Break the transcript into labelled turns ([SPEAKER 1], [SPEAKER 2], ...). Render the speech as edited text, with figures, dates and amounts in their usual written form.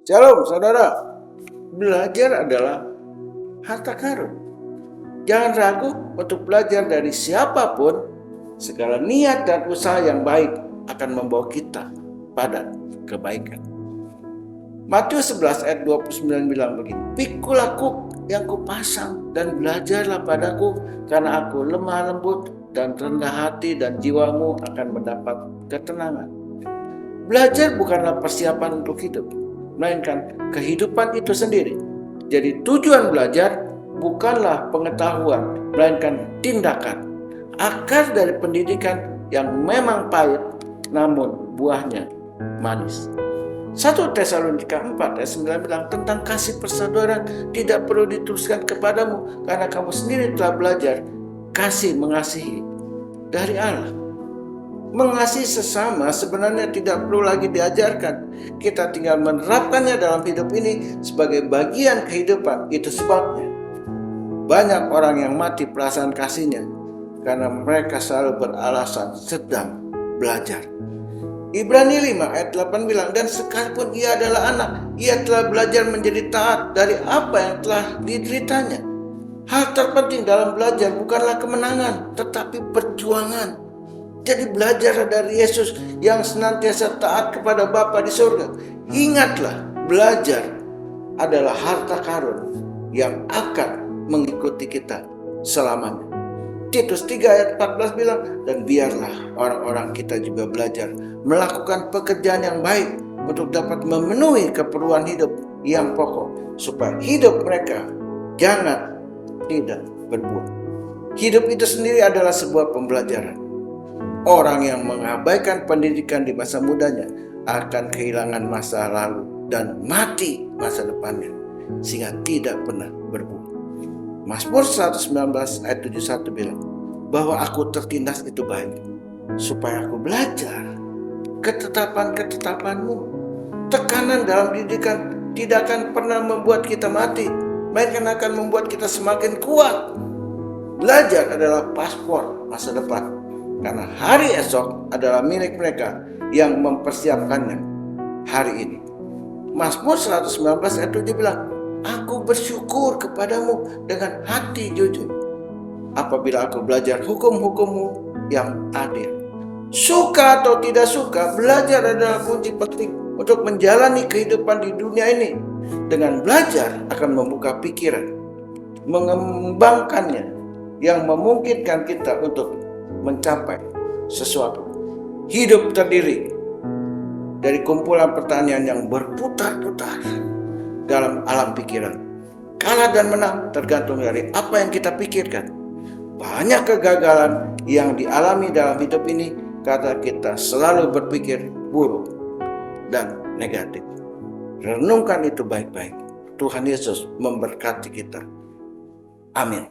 [SPEAKER 1] Shalom saudara, belajar adalah harta karun. Jangan ragu untuk belajar dari siapapun. Segala niat dan usaha yang baik akan membawa kita pada kebaikan. Matius 11 ayat 29 bilang begini, "Pikulah kuk yang kupasang dan belajarlah padaku, karena aku lemah lembut dan rendah hati, dan jiwamu akan mendapat ketenangan." Belajar bukanlah persiapan untuk hidup, melainkan kehidupan itu sendiri. Jadi tujuan belajar bukanlah pengetahuan, melainkan tindakan. Akar dari pendidikan yang memang pahit, namun buahnya manis. 1 Tesalonika 4 ayat 9 bilang, "Tentang kasih persaudaraan tidak perlu dituliskan kepadamu, karena kamu sendiri telah belajar kasih mengasihi dari Allah." Mengasihi sesama sebenarnya tidak perlu lagi diajarkan. Kita tinggal menerapkannya dalam hidup ini sebagai bagian kehidupan. Itu sebabnya banyak orang yang mati perasaan kasihnya, karena mereka selalu beralasan sedang belajar. Ibrani 5 ayat 8 bilang, "Dan sekalipun ia adalah anak, ia telah belajar menjadi taat dari apa yang telah dideritanya." Hal terpenting dalam belajar bukanlah kemenangan, tetapi perjuangan. Jadi belajar dari Yesus yang senantiasa taat kepada Bapa di surga. Ingatlah, belajar adalah harta karun yang akan mengikuti kita selamanya. Titus 3 ayat 14 bilang, "Dan biarlah orang-orang kita juga belajar melakukan pekerjaan yang baik untuk dapat memenuhi keperluan hidup yang pokok, supaya hidup mereka jangan tidak berbuat." Hidup itu sendiri adalah sebuah pembelajaran. Orang yang mengabaikan pendidikan di masa mudanya akan kehilangan masa lalu dan mati masa depannya, sehingga tidak pernah berbuah. Mazmur 119 ayat 71 bilang, "Bahwa aku tertindas itu baik, supaya aku belajar ketetapan-ketetapanmu." Tekanan dalam pendidikan tidak akan pernah membuat kita mati, melainkan akan membuat kita semakin kuat. Belajar adalah paspor masa depan, karena hari esok adalah milik mereka yang mempersiapkannya hari ini. Mazmur 119 ayat 7 bilang, "Aku bersyukur kepadamu dengan hati jujur, apabila aku belajar hukum-hukummu yang adil." Suka atau tidak suka, belajar adalah kunci penting untuk menjalani kehidupan di dunia ini. Dengan belajar akan membuka pikiran, mengembangkannya, yang memungkinkan kita untuk mencapai sesuatu. Hidup terdiri dari kumpulan pertanyaan yang berputar-putar dalam alam pikiran. Kalah dan menang tergantung dari apa yang kita pikirkan. Banyak kegagalan yang dialami dalam hidup ini karena kita selalu berpikir buruk dan negatif. Renungkan itu baik-baik. Tuhan Yesus memberkati kita. Amin.